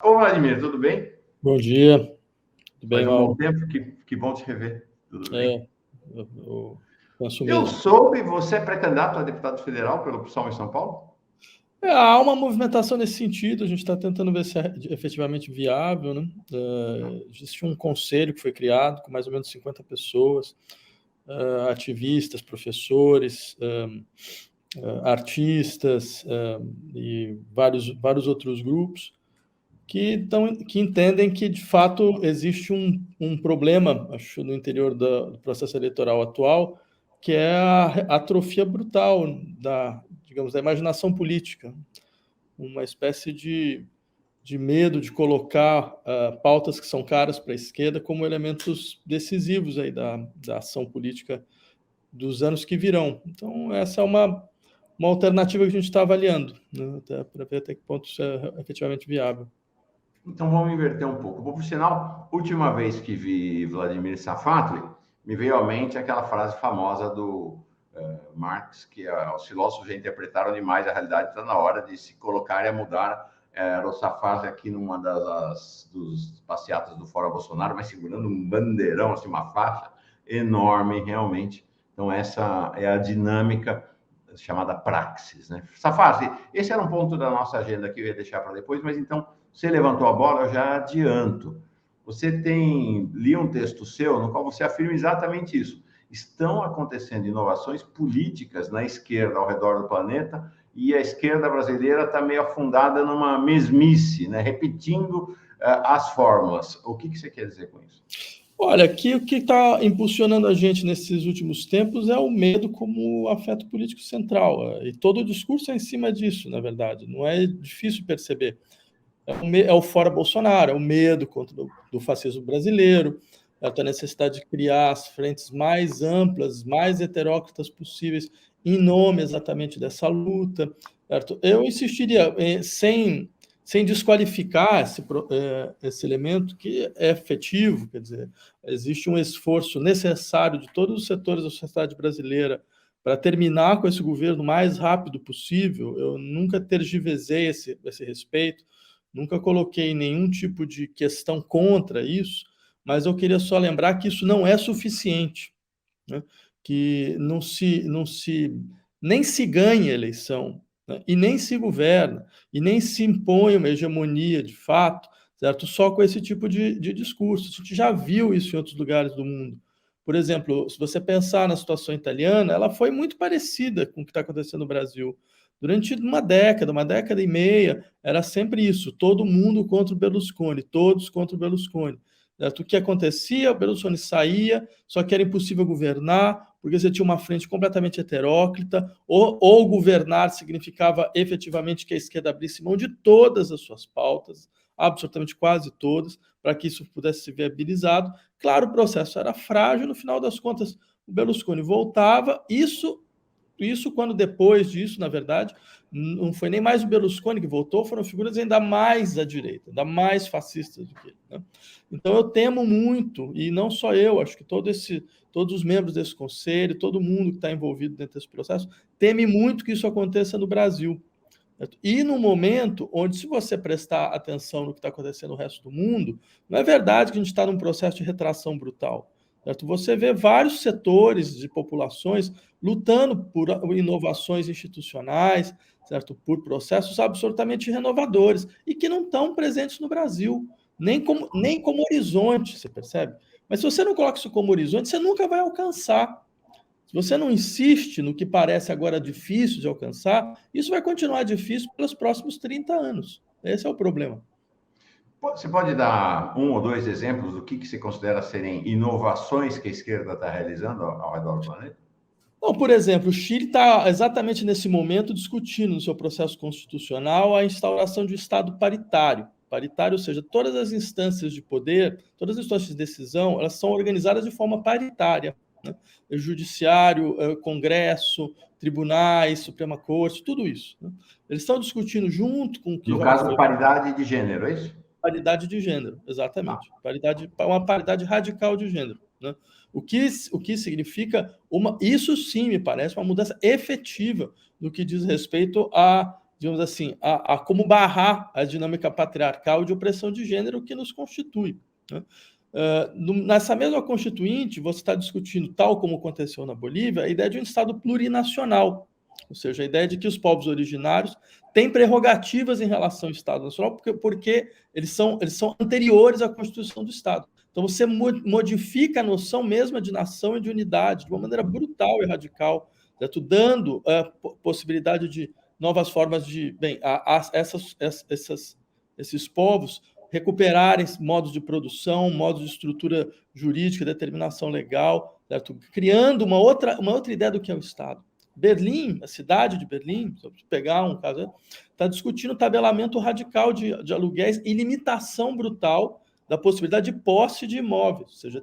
Ô, Vladimir, tudo bem? Bom dia, tudo bem, Faz um bom Mauro? tempo, que bom te rever. Tudo bem? Eu penso Eu mesmo. soube, você é pré-candidato a deputado federal pelo PSOL em São Paulo? Há uma movimentação nesse sentido, a gente está tentando ver se é efetivamente viável, né? Existe um conselho que foi criado com mais ou menos 50 pessoas, ativistas, professores, artistas e vários outros grupos que entendem que, de fato, existe um problema, acho, no interior do processo eleitoral atual, que é a atrofia brutal digamos, da imaginação política, uma espécie de medo de colocar pautas que são caras para a esquerda como elementos decisivos aí da ação política dos anos que virão. Então, essa é uma alternativa que a gente está avaliando, né, para ver até que ponto isso é efetivamente viável. Então vamos inverter um pouco. Por sinal, última vez que vi Vladimir Safatli, me veio à mente aquela frase famosa do Marx, que os filósofos já interpretaram demais a realidade, está na hora de se colocar e mudar. Era o Safatli aqui numa dos passeatas do Fora Bolsonaro, mas segurando um bandeirão, assim, uma faixa enorme, realmente. Então essa é a dinâmica chamada praxis, né? Safatli, esse era um ponto da nossa agenda que eu ia deixar para depois, mas então você levantou a bola, eu já adianto. Você li um texto seu no qual você afirma exatamente isso. Estão acontecendo inovações políticas na esquerda ao redor do planeta e a esquerda brasileira está meio afundada numa mesmice, né? Repetindo as fórmulas. O que você quer dizer com isso? Olha, aqui o que está impulsionando a gente nesses últimos tempos é o medo como afeto político central. E todo o discurso é em cima disso, na verdade. Não é difícil perceber. É o fora Bolsonaro, é o medo do fascismo brasileiro, é a necessidade de criar as frentes mais amplas, mais heteróclitas possíveis, em nome exatamente dessa luta. Certo? Eu insistiria, sem desqualificar esse elemento que é efetivo, quer dizer, existe um esforço necessário de todos os setores da sociedade brasileira para terminar com esse governo o mais rápido possível. Eu nunca tergiversei esse respeito, nunca coloquei nenhum tipo de questão contra isso, mas eu queria só lembrar que isso não é suficiente, né? Que nem se ganha eleição, né? E nem se governa, e nem se impõe uma hegemonia de fato, certo? Só com esse tipo de discurso. A gente já viu isso em outros lugares do mundo. Por exemplo, se você pensar na situação italiana, ela foi muito parecida com o que está acontecendo no Brasil. Durante uma década e meia, era sempre isso: todo mundo contra o Berlusconi, todos contra o Berlusconi. Certo? O que acontecia? O Berlusconi saía, só que era impossível governar, porque você tinha uma frente completamente heteróclita, ou governar significava efetivamente que a esquerda abrisse mão de todas as suas pautas, absolutamente quase todas, para que isso pudesse ser viabilizado. Claro, o processo era frágil, no final das contas, o Berlusconi voltava, isso quando depois disso, na verdade, não foi nem mais o Berlusconi que voltou, foram figuras ainda mais à direita, ainda mais fascistas do que ele, né? Então eu temo muito, e não só eu, acho que todos os membros desse conselho, todo mundo que está envolvido dentro desse processo, teme muito que isso aconteça no Brasil. E no momento onde, se você prestar atenção no que está acontecendo no resto do mundo, não é verdade que a gente está num processo de retração brutal. Certo? Você vê vários setores de populações lutando por inovações institucionais, certo? Por processos absolutamente renovadores e que não estão presentes no Brasil, nem como horizonte, você percebe? Mas se você não coloca isso como horizonte, você nunca vai alcançar. Se você não insiste no que parece agora difícil de alcançar, isso vai continuar difícil pelos próximos 30 anos. Esse é o problema. Você pode dar um ou dois exemplos do que você considera serem inovações que a esquerda está realizando ao redor do planeta? Bom, por exemplo, o Chile está exatamente nesse momento discutindo no seu processo constitucional a instauração de um Estado paritário. Paritário, ou seja, todas as instâncias de poder, todas as instâncias de decisão, elas são organizadas de forma paritária, né? Judiciário, Congresso, tribunais, Suprema Corte, tudo isso, né? Eles estão discutindo junto com o que No já caso, foi paridade de gênero, é isso? paridade de gênero, Tá. exatamente. Uma paridade radical de gênero, né? O que significa isso sim me parece uma mudança efetiva no que diz respeito digamos assim, a como barrar a dinâmica patriarcal de opressão de gênero que nos constitui, né? Nessa mesma Constituinte, você está discutindo, tal como aconteceu na Bolívia, a ideia de um Estado plurinacional, ou seja, a ideia de que os povos originários têm prerrogativas em relação ao Estado nacional, porque eles são anteriores à Constituição do Estado. Então, você modifica a noção mesma de nação e de unidade de uma maneira brutal e radical, certo? Dando possibilidade de novas formas de, esses povos recuperarem modos de produção, modos de estrutura jurídica, determinação legal, certo? Criando uma outra ideia do que é o Estado. Berlim, a cidade de Berlim, se eu pegar um caso, está discutindo tabelamento radical de aluguéis e limitação brutal da possibilidade de posse de imóveis. Ou seja,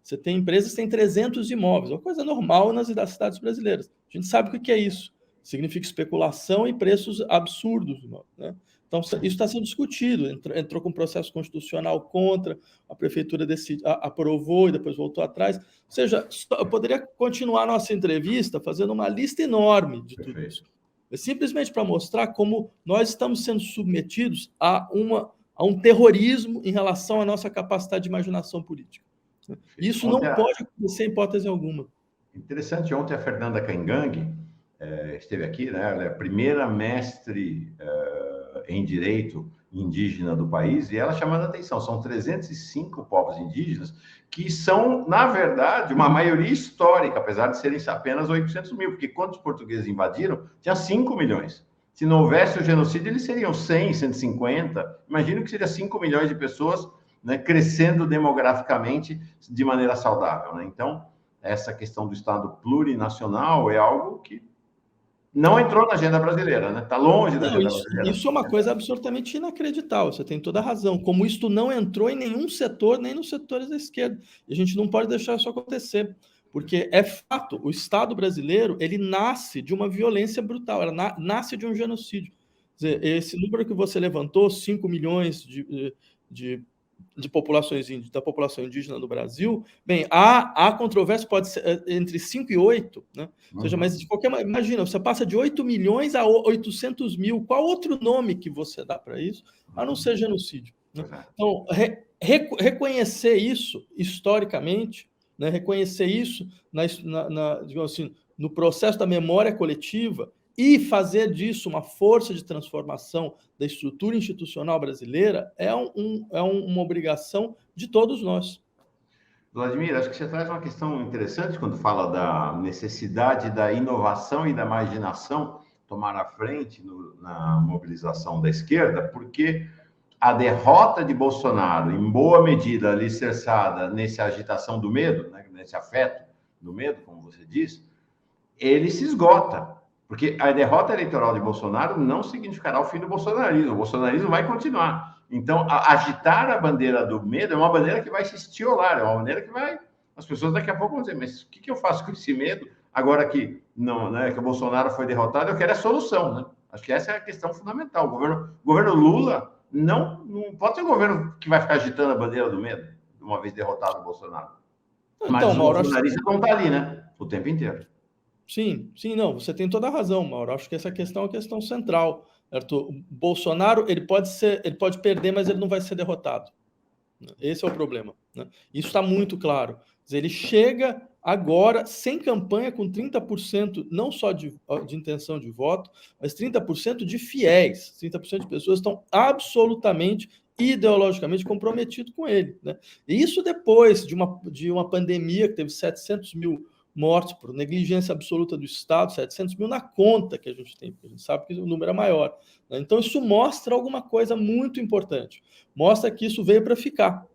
você tem empresas que têm 300 imóveis, uma coisa normal nas cidades brasileiras. A gente sabe o que é isso. Significa especulação e preços absurdos, né? Então, isso está sendo discutido. Entrou com um processo constitucional contra, a prefeitura aprovou e depois voltou atrás. Ou seja, eu poderia continuar nossa entrevista fazendo uma lista enorme de tudo isso. É simplesmente para mostrar como nós estamos sendo submetidos a um terrorismo em relação à nossa capacidade de imaginação política. Isso não pode acontecer em hipótese alguma. Interessante, ontem a Fernanda Caingangue esteve aqui, né? Ela é a primeira mestre em direito indígena do país, e ela chamando a atenção, são 305 povos indígenas, que são, na verdade, uma maioria histórica, apesar de serem apenas 800 mil, porque quando os portugueses invadiram, tinha 5 milhões. Se não houvesse o genocídio, eles seriam 100, 150. Imagino que seria 5 milhões de pessoas, né, crescendo demograficamente de maneira saudável, né? Então, essa questão do Estado plurinacional é algo que não entrou na agenda brasileira, né? Está longe da agenda brasileira. Isso é uma coisa absolutamente inacreditável, você tem toda a razão. Como isto não entrou em nenhum setor, nem nos setores da esquerda. E a gente não pode deixar isso acontecer, porque é fato, o Estado brasileiro, ele nasce de uma violência brutal, nasce de um genocídio. Quer dizer, esse número que você levantou, 5 milhões da população indígena do Brasil, bem, a controvérsia pode ser entre 5 e 8, né? Ou seja, mas de qualquer maneira, imagina, você passa de 8 milhões a 800 mil, qual outro nome que você dá para isso, a não ser genocídio, né? Então, reconhecer isso historicamente, né? Reconhecer isso digamos assim, no processo da memória coletiva, e fazer disso uma força de transformação da estrutura institucional brasileira é uma obrigação de todos nós. Vladimir, acho que você traz uma questão interessante quando fala da necessidade da inovação e da imaginação tomar a frente na mobilização da esquerda, porque a derrota de Bolsonaro, em boa medida alicerçada nessa agitação do medo, né, nesse afeto do medo, como você diz, ele se esgota. Porque a derrota eleitoral de Bolsonaro não significará o fim do bolsonarismo. O bolsonarismo vai continuar. Então, agitar a bandeira do medo é uma bandeira que vai se estiolar, é uma bandeira que vai... As pessoas daqui a pouco vão dizer, mas o que eu faço com esse medo? Agora que, não, né, que o Bolsonaro foi derrotado, eu quero a solução, né? Acho que essa é a questão fundamental. O governo Lula não pode ser um governo que vai ficar agitando a bandeira do medo, uma vez derrotado o Bolsonaro. Mas os bolsonaristas vão estar ali, né? O tempo inteiro. Sim, não, você tem toda a razão, Mauro. Acho que essa questão é a questão central, certo? O Bolsonaro, ele pode perder, mas ele não vai ser derrotado. Esse é o problema, né? Isso está muito claro. Quer dizer, ele chega agora sem campanha com 30%, não só de intenção de voto, mas 30% de fiéis, 30% de pessoas estão absolutamente ideologicamente comprometidos com ele, né? E isso depois de uma pandemia que teve 700 mil mortes por negligência absoluta do Estado, 700 mil na conta que a gente tem, porque a gente sabe que o número é maior, né? Então, isso mostra alguma coisa muito importante. Mostra que isso veio para ficar.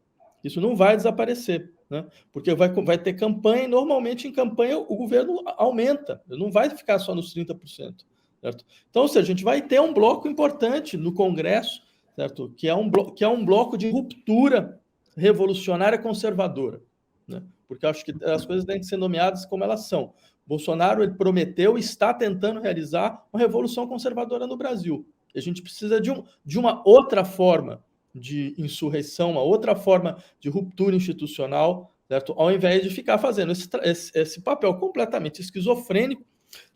Isso não vai desaparecer, né? Porque vai ter campanha, e normalmente em campanha o governo aumenta, não vai ficar só nos 30%. Certo? Então, ou seja, a gente vai ter um bloco importante no Congresso, certo? Que é um bloco de ruptura revolucionária conservadora, né? Porque eu acho que as coisas têm que ser nomeadas como elas são. Bolsonaro, ele prometeu e está tentando realizar uma revolução conservadora no Brasil. E a gente precisa de uma outra forma de insurreição, uma outra forma de ruptura institucional, certo? Ao invés de ficar fazendo esse papel completamente esquizofrênico,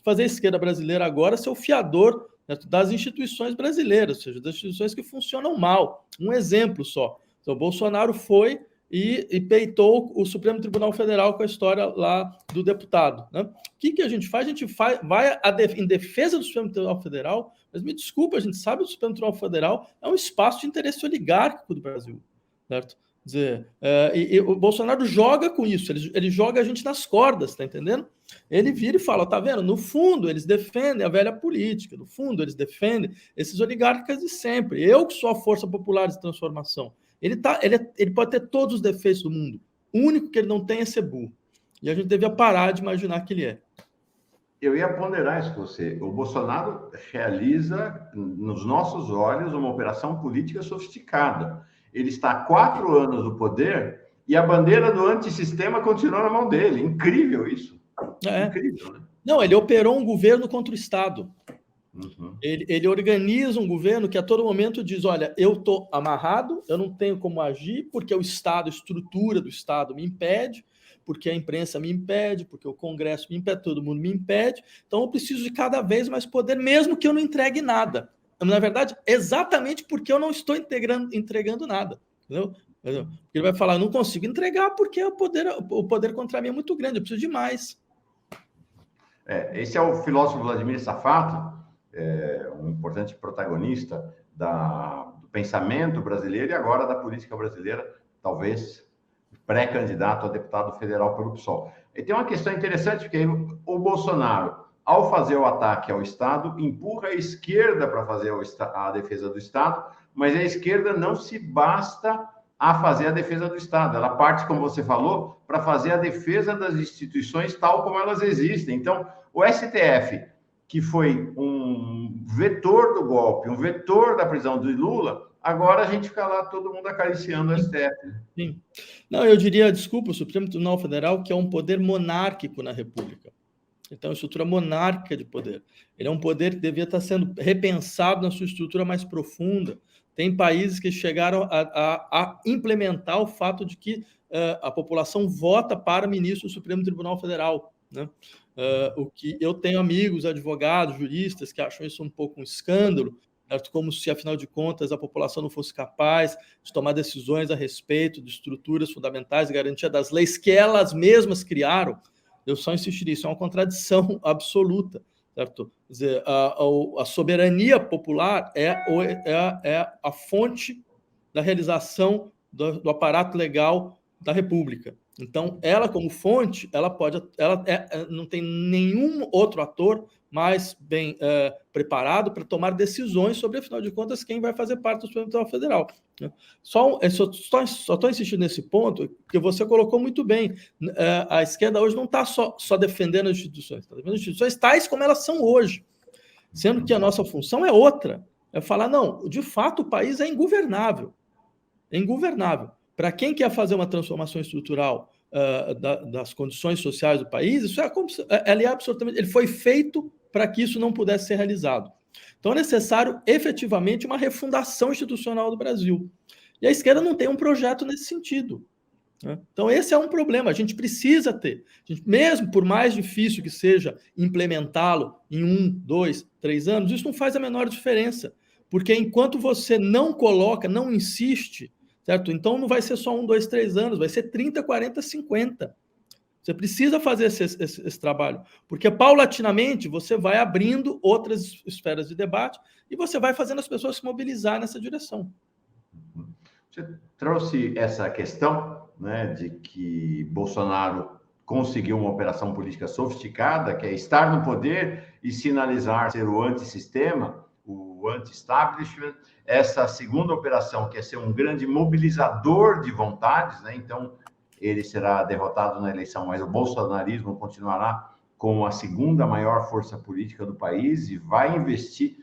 fazer a esquerda brasileira agora ser o fiador, certo? Das instituições brasileiras, ou seja, das instituições que funcionam mal. Um exemplo só. Então, o Bolsonaro foi e peitou o Supremo Tribunal Federal com a história lá do deputado. Né? O que a gente faz? A gente vai em defesa do Supremo Tribunal Federal, mas me desculpa, a gente sabe que o Supremo Tribunal Federal é um espaço de interesse oligárquico do Brasil, certo? Quer dizer, e o Bolsonaro joga com isso, ele joga a gente nas cordas, tá entendendo? Ele vira e fala, tá vendo? No fundo, eles defendem a velha política, no fundo, eles defendem esses oligarcas de sempre. Eu que sou a força popular de transformação. Ele pode ter todos os defeitos do mundo. O único que ele não tem é ser burro. E a gente devia parar de imaginar que ele é. Eu ia ponderar isso com você. O Bolsonaro realiza, nos nossos olhos, uma operação política sofisticada. Ele está há 4 anos no poder e a bandeira do antissistema continua na mão dele. Incrível isso. Incrível, né? Não, ele operou um governo contra o Estado. Uhum. Ele organiza um governo que a todo momento diz, olha, eu estou amarrado, eu não tenho como agir, porque o Estado, a estrutura do Estado me impede, porque a imprensa me impede, porque o Congresso me impede, todo mundo me impede, então eu preciso de cada vez mais poder, mesmo que eu não entregue nada. Na verdade, exatamente porque eu não estou entregando nada. Entendeu? Ele vai falar, eu não consigo entregar porque o poder contra mim é muito grande, eu preciso de mais. Esse é o filósofo Vladimir Safato, um importante protagonista do pensamento brasileiro e agora da política brasileira, talvez pré-candidato a deputado federal pelo PSOL. E tem uma questão interessante, porque o Bolsonaro, ao fazer o ataque ao Estado, empurra a esquerda para fazer a defesa do Estado, mas a esquerda não se basta a fazer a defesa do Estado. Ela parte, como você falou, para fazer a defesa das instituições tal como elas existem. Então, o STF, que foi um vetor do golpe, um vetor da prisão de Lula, agora a gente fica lá todo mundo acariciando o STF. Sim. Não, eu diria, desculpa, o Supremo Tribunal Federal, que é um poder monárquico na República. Então, a estrutura monárquica de poder. Ele é um poder que devia estar sendo repensado na sua estrutura mais profunda. Tem países que chegaram a implementar o fato de que a população vota para ministro do Supremo Tribunal Federal. Né? O que eu tenho amigos, advogados, juristas, que acham isso um pouco um escândalo, certo? Como se, afinal de contas, a população não fosse capaz de tomar decisões a respeito de estruturas fundamentais e garantia das leis que elas mesmas criaram. Eu só insistiria, isso é uma contradição absoluta, certo? Quer dizer, a soberania popular é a fonte da realização do aparato legal da República. Então, ela como fonte, ela não tem nenhum outro ator mais bem preparado para tomar decisões sobre, afinal de contas, quem vai fazer parte do Supremo Tribunal Federal. Só estou insistindo nesse ponto, que você colocou muito bem. A esquerda hoje não está só defendendo as instituições, está defendendo as instituições tais como elas são hoje, sendo que a nossa função é outra. É falar, não, de fato, o país é ingovernável. É ingovernável. Para quem quer fazer uma transformação estrutural das condições sociais do país, isso é absolutamente... Ele foi feito para que isso não pudesse ser realizado. Então, é necessário, efetivamente, uma refundação institucional do Brasil. E a esquerda não tem um projeto nesse sentido. Né? Então, esse é um problema. A gente precisa ter. Mesmo por mais difícil que seja implementá-lo em 1, 2, 3 anos, isso não faz a menor diferença. Porque enquanto você não coloca, não insiste, certo? Então, não vai ser só 1, 2, 3 anos, vai ser 30, 40, 50. Você precisa fazer esse trabalho, porque paulatinamente você vai abrindo outras esferas de debate e você vai fazendo as pessoas se mobilizar nessa direção. Você trouxe essa questão, né, de que Bolsonaro conseguiu uma operação política sofisticada, que é estar no poder e sinalizar ser o antissistema, o anti-establishment. Essa segunda operação, que é ser um grande mobilizador de vontades, né? Então, ele será derrotado na eleição, mas o bolsonarismo continuará como a segunda maior força política do país e vai investir.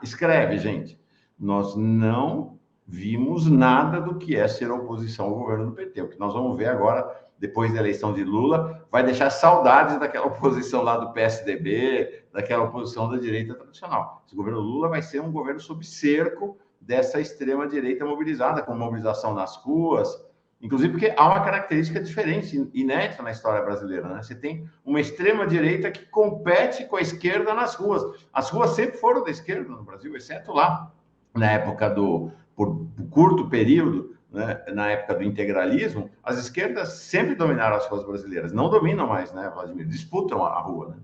Escreve, gente. Nós não vimos nada do que é ser oposição ao governo do PT. O que nós vamos ver agora, depois da eleição de Lula, vai deixar saudades daquela oposição lá do PSDB, daquela oposição da direita tradicional. Esse governo Lula vai ser um governo sob cerco dessa extrema-direita mobilizada, com mobilização nas ruas, Inclusive porque há uma característica diferente, inédita na história brasileira, né? Você tem uma extrema-direita que compete com a esquerda nas ruas. As ruas sempre foram da esquerda no Brasil, exceto lá, na época por curto período, né? Na época do integralismo, as esquerdas sempre dominaram as ruas brasileiras. Não dominam mais, né, Vladimir? Disputam a rua, né?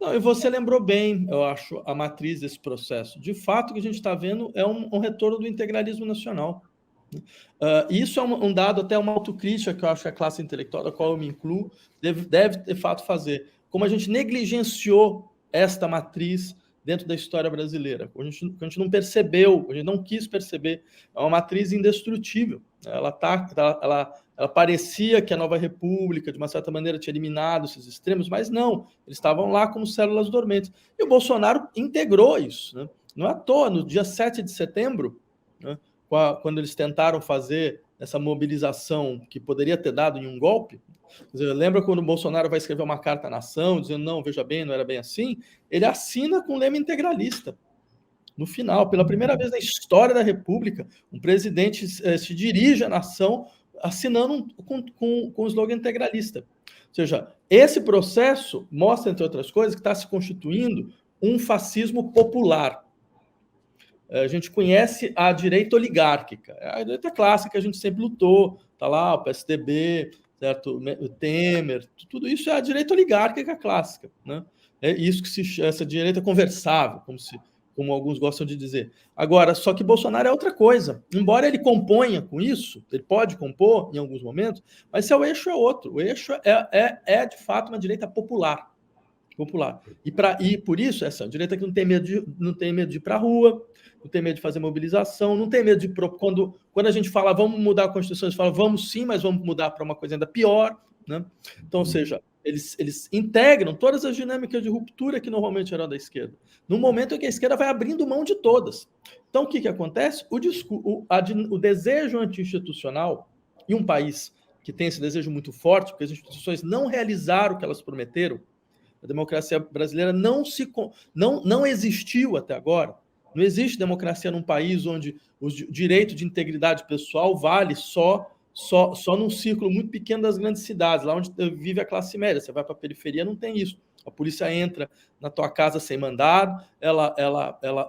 Não, e você lembrou bem, eu acho, a matriz desse processo. De fato, o que a gente está vendo é um retorno do integralismo nacional. Isso é um dado, até uma autocrítica que eu acho que a classe intelectual, da qual eu me incluo, deve de fato fazer. Como a gente negligenciou esta matriz dentro da história brasileira. A gente não percebeu, a gente não quis perceber. É uma matriz indestrutível. Ela parecia que a Nova República, de uma certa maneira, tinha eliminado esses extremos, mas não. Eles estavam lá como células dormentes. E o Bolsonaro integrou isso, né? Não é à toa, no dia 7 de setembro, né, quando eles tentaram fazer essa mobilização que poderia ter dado em um golpe. Lembra quando o Bolsonaro vai escrever uma carta à nação, dizendo, não, veja bem, não era bem assim? Ele assina com o lema integralista. No final, pela primeira vez na história da República, um presidente se dirige à nação assinando com o slogan integralista. Ou seja, esse processo mostra, entre outras coisas, que está se constituindo um fascismo popular. A gente conhece a direita oligárquica, a direita clássica que a gente sempre lutou, está lá o PSDB, certo? O Temer, tudo isso é a direita oligárquica clássica, né? É isso que essa direita conversável, como alguns gostam de dizer. Agora, só que Bolsonaro é outra coisa. Embora ele componha com isso, ele pode compor em alguns momentos, mas seu eixo é outro. O eixo é de fato uma direita popular. E por isso, essa direita que não tem medo de ir para a rua, não tem medo de fazer mobilização, não tem medo de... Quando a gente fala vamos mudar a Constituição, eles falam vamos sim, mas vamos mudar para uma coisa ainda pior, né? Então, ou seja, eles integram todas as dinâmicas de ruptura que normalmente eram da esquerda, no momento em que a esquerda vai abrindo mão de todas. Então, o que acontece? O desejo anti-institucional, em um país que tem esse desejo muito forte, porque as instituições não realizaram o que elas prometeram, a democracia brasileira não existiu até agora. Não existe democracia num país onde o direito de integridade pessoal vale só num círculo muito pequeno das grandes cidades, lá onde vive a classe média. Você vai para a periferia, não tem isso. A polícia entra na tua casa sem mandado, ela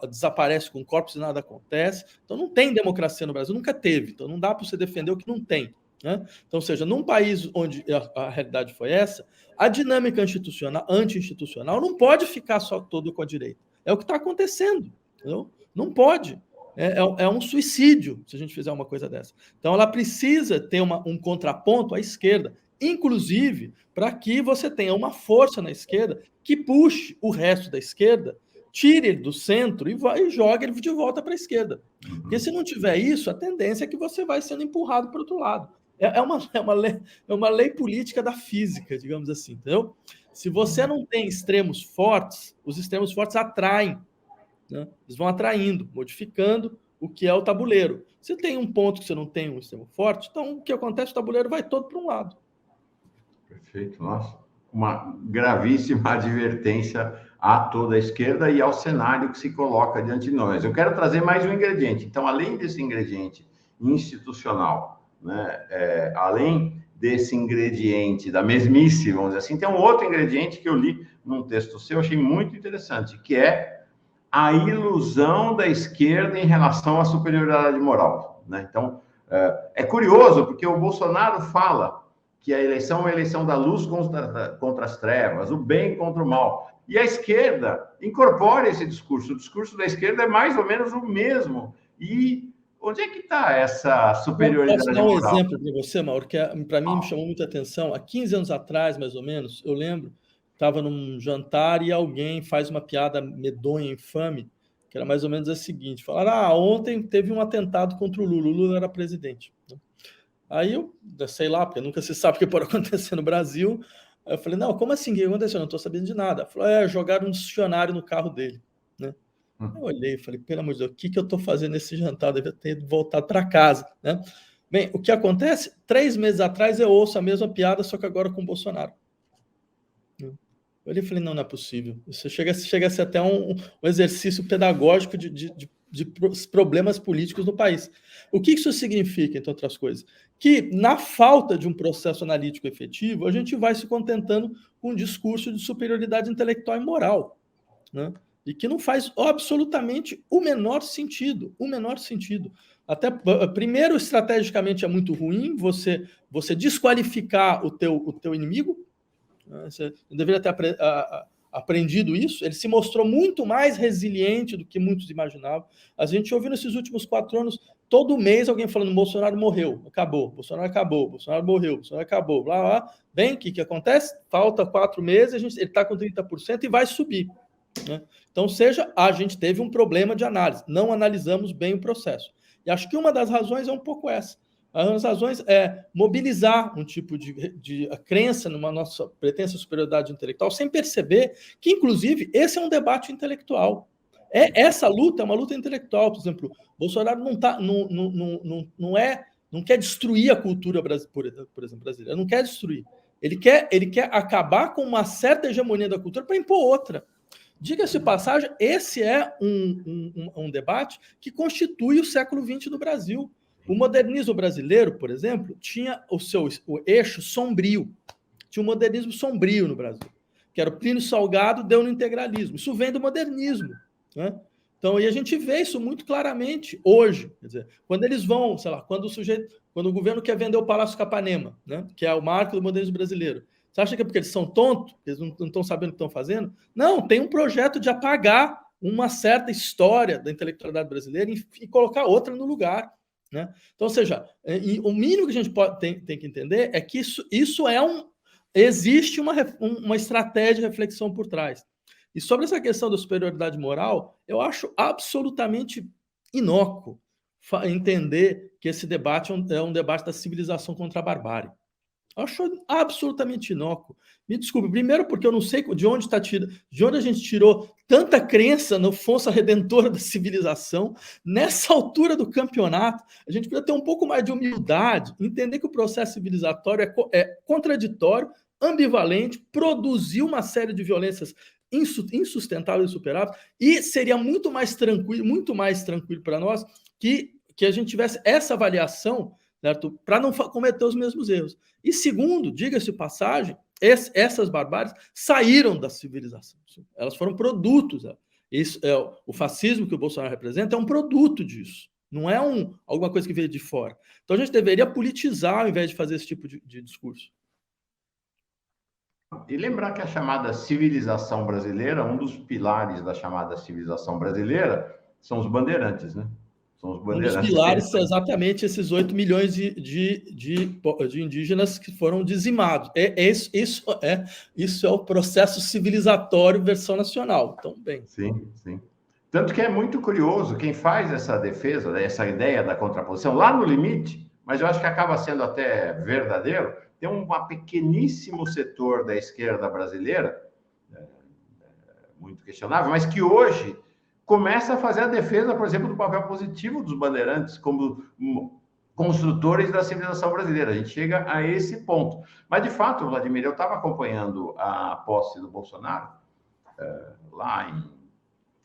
desaparece com corpos e nada acontece. Então não tem democracia no Brasil, nunca teve. Então não dá para você defender o que não tem, né? Então, ou seja, num país onde a realidade foi essa, a dinâmica anti-institucional não pode ficar só todo com a direita. É o que está acontecendo. Entendeu? Não pode. É um suicídio se a gente fizer uma coisa dessa. Então, ela precisa ter um contraponto à esquerda, inclusive para que você tenha uma força na esquerda que puxe o resto da esquerda, tire ele do centro e jogue ele de volta para a esquerda. Porque se não tiver isso, a tendência é que você vai sendo empurrado para o outro lado. É uma lei política da física, digamos assim, entendeu? Se você não tem extremos fortes, os extremos fortes atraem, né? Eles vão atraindo, modificando o que é o tabuleiro. Se tem um ponto que você não tem um extremo forte, então o que acontece? O tabuleiro vai todo para um lado. Perfeito, nossa. Uma gravíssima advertência a toda a esquerda e ao cenário que se coloca diante de nós. Eu quero trazer mais um ingrediente. Então, além desse ingrediente institucional, né, além desse ingrediente da mesmice, vamos dizer assim, tem um outro ingrediente que eu li num texto seu, achei muito interessante, que é a ilusão da esquerda em relação à superioridade moral, né? Então, é curioso, porque o Bolsonaro fala que a eleição é uma eleição da luz contra as trevas, o bem contra o mal. E a esquerda incorpora esse discurso. O discurso da esquerda é mais ou menos o mesmo. E onde é que está essa superioridade moral? Posso dar um exemplo para você, Mauro, que para mim me chamou muita atenção. Há 15 anos atrás, mais ou menos, eu lembro, estava num jantar e alguém faz uma piada medonha, infame, que era mais ou menos a seguinte: falaram, ontem teve um atentado contra o Lula era presidente. Aí eu, sei lá, porque nunca se sabe o que pode acontecer no Brasil. Aí eu falei, não, como assim? O que aconteceu? Eu não estou sabendo de nada. Ela falou, jogaram um dicionário no carro dele, né? Eu olhei e falei, pelo amor de Deus, o que eu estou fazendo nesse jantar? Eu devia ter voltado para casa, né? Bem, o que acontece? 3 meses atrás eu ouço a mesma piada, só que agora com o Bolsonaro. Eu olhei e falei, não é possível. Isso chega a ser até um exercício pedagógico de problemas políticos no país. O que isso significa, entre outras coisas? Que, na falta de um processo analítico efetivo, a gente vai se contentando com um discurso de superioridade intelectual e moral, né? E que não faz absolutamente o menor sentido, Até, primeiro, estrategicamente é muito ruim você desqualificar o teu inimigo, né? Você deveria ter aprendido isso. Ele se mostrou muito mais resiliente do que muitos imaginavam. A gente ouviu nesses últimos 4 anos, todo mês, alguém falando: Bolsonaro morreu, acabou, Bolsonaro morreu, Bolsonaro acabou, blá, blá. Bem, o que acontece? Falta 4 meses, ele está com 30% e vai subir, né? Então, a gente teve um problema de análise, não analisamos bem o processo. E acho que uma das razões é um pouco essa. As razões é mobilizar um tipo de crença numa nossa pretensa superioridade intelectual, sem perceber que, inclusive, esse é um debate intelectual. Essa luta é uma luta intelectual. Por exemplo, Bolsonaro não quer destruir a cultura por exemplo, brasileira, não quer destruir. Ele quer acabar com uma certa hegemonia da cultura para impor outra. Diga-se de passagem, esse é um debate que constitui o século XX no Brasil. O modernismo brasileiro, por exemplo, tinha o eixo sombrio. Tinha um modernismo sombrio no Brasil, que era o Plínio Salgado, deu no integralismo. Isso vem do modernismo, né? Então, e a gente vê isso muito claramente hoje. Quer dizer, quando eles vão, sei lá, quando o governo quer vender o Palácio Capanema, né, que é o marco do modernismo brasileiro, você acha que é porque eles são tontos, eles não estão sabendo o que estão fazendo? Não, tem um projeto de apagar uma certa história da intelectualidade brasileira e colocar outra no lugar, né? Então, ou seja, o mínimo que a gente tem que entender é que isso existe uma estratégia de reflexão por trás. E sobre essa questão da superioridade moral, eu acho absolutamente inócuo entender que esse debate é um debate da civilização contra a barbárie. Eu acho absolutamente inócuo. Me desculpe, primeiro porque eu não sei de onde a gente tirou tanta crença na força redentora da civilização. Nessa altura do campeonato, a gente precisa ter um pouco mais de humildade, entender que o processo civilizatório é contraditório, ambivalente, produziu uma série de violências insustentáveis e insuperáveis, e seria muito mais tranquilo para nós que a gente tivesse essa avaliação, certo? Para não cometer os mesmos erros. E segundo, diga-se de passagem, essas barbáries saíram da civilização. Elas foram produtos. O fascismo que o Bolsonaro representa é um produto disso. Não é alguma coisa que veio de fora. Então a gente deveria politizar ao invés de fazer esse tipo de discurso. E lembrar que a chamada civilização brasileira, um dos pilares da chamada civilização brasileira, são os bandeirantes, né? São os bandeirantes. Um dos pilares são exatamente esses 8 milhões de indígenas que foram dizimados. Isso é o processo civilizatório versão nacional. Então, bem. Sim, sim. Tanto que é muito curioso quem faz essa defesa, essa ideia da contraposição, lá no limite, mas eu acho que acaba sendo até verdadeiro, tem um pequeníssimo setor da esquerda brasileira, muito questionável, mas que hoje começa a fazer a defesa, por exemplo, do papel positivo dos bandeirantes como construtores da civilização brasileira. A gente chega a esse ponto. Mas, de fato, Vladimir, eu estava acompanhando a posse do Bolsonaro lá em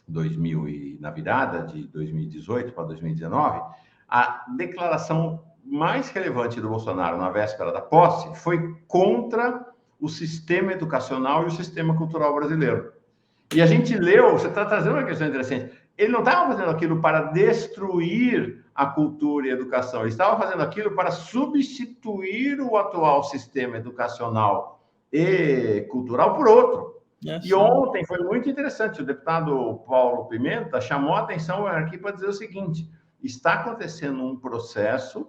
2000 na virada de 2018 para 2019. A declaração mais relevante do Bolsonaro na véspera da posse foi contra o sistema educacional e o sistema cultural brasileiro. E a gente leu, você está trazendo uma questão interessante, ele não estava fazendo aquilo para destruir a cultura e a educação, ele estava fazendo aquilo para substituir o atual sistema educacional e cultural por outro. E ontem foi muito interessante, o deputado Paulo Pimenta chamou a atenção aqui para dizer o seguinte: está acontecendo um processo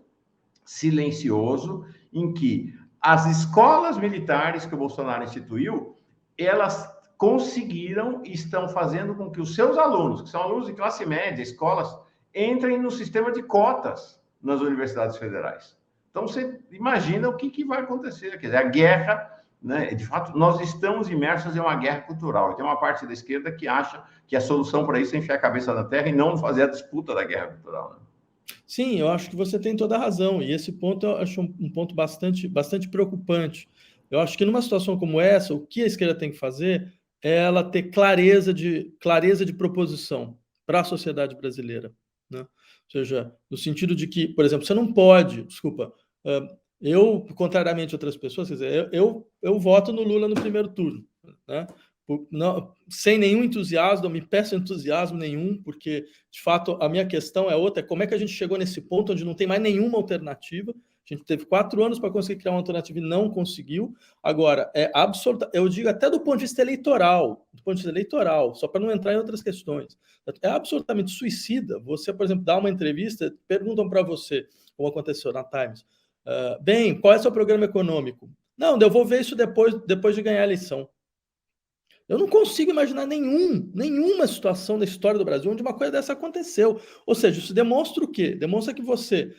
silencioso em que as escolas militares que o Bolsonaro instituiu, elas conseguiram e estão fazendo com que os seus alunos, que são alunos de classe média, escolas, entrem no sistema de cotas nas universidades federais. Então, você imagina o que vai acontecer. Quer dizer, a guerra, né? De fato, nós estamos imersos em uma guerra cultural. E tem uma parte da esquerda que acha que a solução para isso é enfiar a cabeça na terra e não fazer a disputa da guerra cultural, né? Sim, eu acho que você tem toda a razão. E esse ponto eu acho um ponto bastante preocupante. Eu acho que numa situação como essa, o que a esquerda tem que fazer é ela ter clareza de proposição. para a sociedade brasileira, né? Ou seja, no sentido de que, por exemplo, você não pode, desculpa, eu, contrariamente a outras pessoas, quer dizer, eu voto no Lula no primeiro turno, né? Não, sem nenhum entusiasmo, não me peço entusiasmo nenhum, porque, de fato, a minha questão é outra, é como é que a gente chegou nesse ponto onde não tem mais nenhuma alternativa. A gente teve 4 anos para conseguir criar uma alternativa e não conseguiu. Agora, é absoluta, eu digo até do ponto de vista eleitoral, só para não entrar em outras questões. É absolutamente suicida você, por exemplo, dar uma entrevista, perguntam para você, como aconteceu na Times, bem, qual é o seu programa econômico? Não, eu vou ver isso depois de ganhar a eleição. Eu não consigo imaginar nenhuma situação da história do Brasil onde uma coisa dessa aconteceu. Ou seja, isso demonstra o quê? Demonstra que você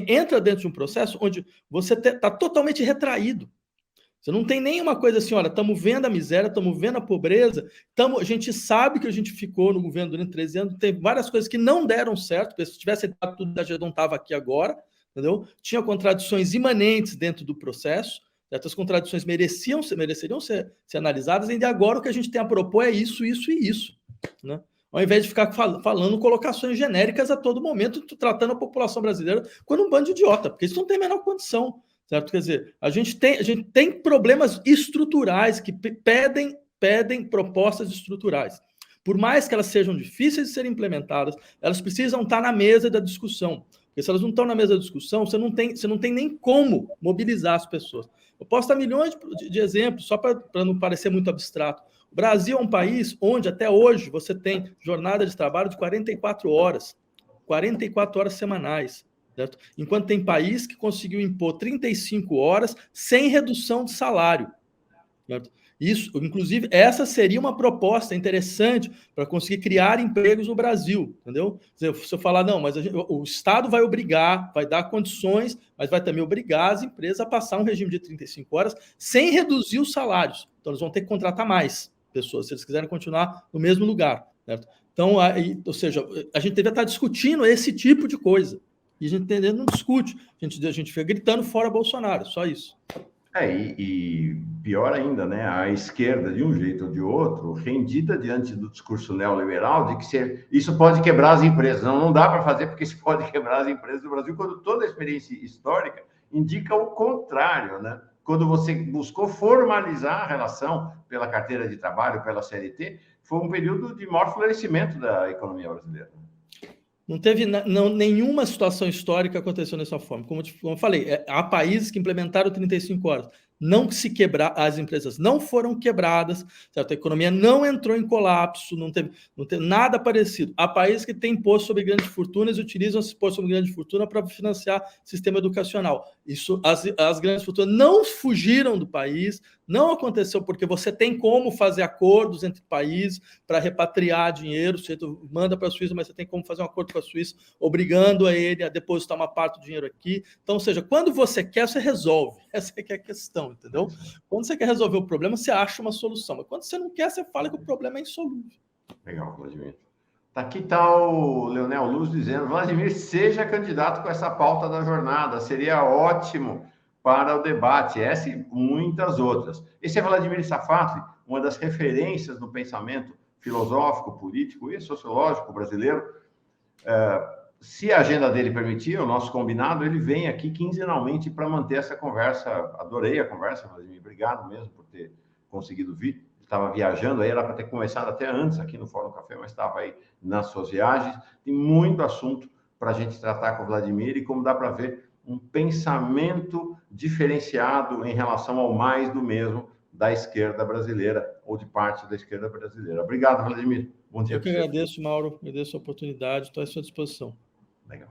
entra dentro de um processo onde você está totalmente retraído. Você não tem nenhuma coisa assim, olha, estamos vendo a miséria, estamos vendo a pobreza, a gente sabe que a gente ficou no governo durante 13 anos, tem várias coisas que não deram certo, porque se tivesse dado tudo, a gente não estava aqui agora, entendeu? Tinha contradições imanentes dentro do processo, certas contradições mereceriam ser analisadas, e agora o que a gente tem a propor é isso, isso e isso, né? Ao invés de ficar falando colocações genéricas a todo momento, tratando a população brasileira como um bando de idiota, porque isso não tem a menor condição, certo? Quer dizer, a gente tem problemas estruturais que pedem propostas estruturais. Por mais que elas sejam difíceis de serem implementadas, elas precisam estar na mesa da discussão. Porque se elas não estão na mesa da discussão, você não tem nem como mobilizar as pessoas. Eu posso dar milhões de exemplos, só para não parecer muito abstrato. O Brasil é um país onde, até hoje, você tem jornada de trabalho de 44 horas semanais, certo? Enquanto tem país que conseguiu impor 35 horas sem redução de salário, certo? Isso, inclusive, essa seria uma proposta interessante para conseguir criar empregos no Brasil, entendeu? Se eu falar, não, mas o Estado vai obrigar, vai dar condições, mas vai também obrigar as empresas a passar um regime de 35 horas sem reduzir os salários. Então, eles vão ter que contratar mais pessoas, se eles quiserem continuar no mesmo lugar, certo? Então, ou seja, a gente deveria estar discutindo esse tipo de coisa. E a gente não discute. A gente fica gritando fora Bolsonaro, só isso. E pior ainda, né? A esquerda, de um jeito ou de outro, rendida diante do discurso neoliberal de que isso pode quebrar as empresas. Não dá para fazer porque isso pode quebrar as empresas do Brasil, quando toda a experiência histórica indica o contrário, né? Quando você buscou formalizar a relação pela carteira de trabalho, pela CLT, foi um período de maior florescimento da economia brasileira. Não teve nenhuma situação histórica que aconteceu dessa forma. Como eu falei, há países que implementaram 35 horas. Não se quebrar, as empresas não foram quebradas, certo? A economia não entrou em colapso, não teve nada parecido. Há países que têm imposto sobre grandes fortunas e utilizam esse imposto sobre grande fortuna para financiar sistema educacional. Isso, as grandes fortunas não fugiram do país, não aconteceu porque você tem como fazer acordos entre países para repatriar dinheiro, você manda para a Suíça, mas você tem como fazer um acordo com a Suíça, obrigando a ele a depositar uma parte do dinheiro aqui. Então, ou seja, quando você quer, você resolve. Essa é que é a questão, entendeu? Quando você quer resolver o problema, você acha uma solução. Mas quando você não quer, você fala que o problema é insolúvel. Legal, Vladimir. Aqui está o Leonel Luz dizendo: Vladimir, seja candidato com essa pauta da jornada, seria ótimo para o debate, essa e muitas outras. Esse é Vladimir Safatli, uma das referências no pensamento filosófico, político e sociológico brasileiro. Se a agenda dele permitir, o nosso combinado, ele vem aqui quinzenalmente para manter essa conversa. Adorei a conversa, Vladimir, obrigado mesmo por ter conseguido vir. Estava viajando, aí era para ter começado até antes aqui no Fórum Café, mas estava aí nas suas viagens. Tem muito assunto para a gente tratar com o Vladimir e, como dá para ver, um pensamento diferenciado em relação ao mais do mesmo da esquerda brasileira, ou de parte da esquerda brasileira. Obrigado, Vladimir. Bom dia. Eu que agradeço, Mauro, agradeço a oportunidade, estou à sua disposição. Legal.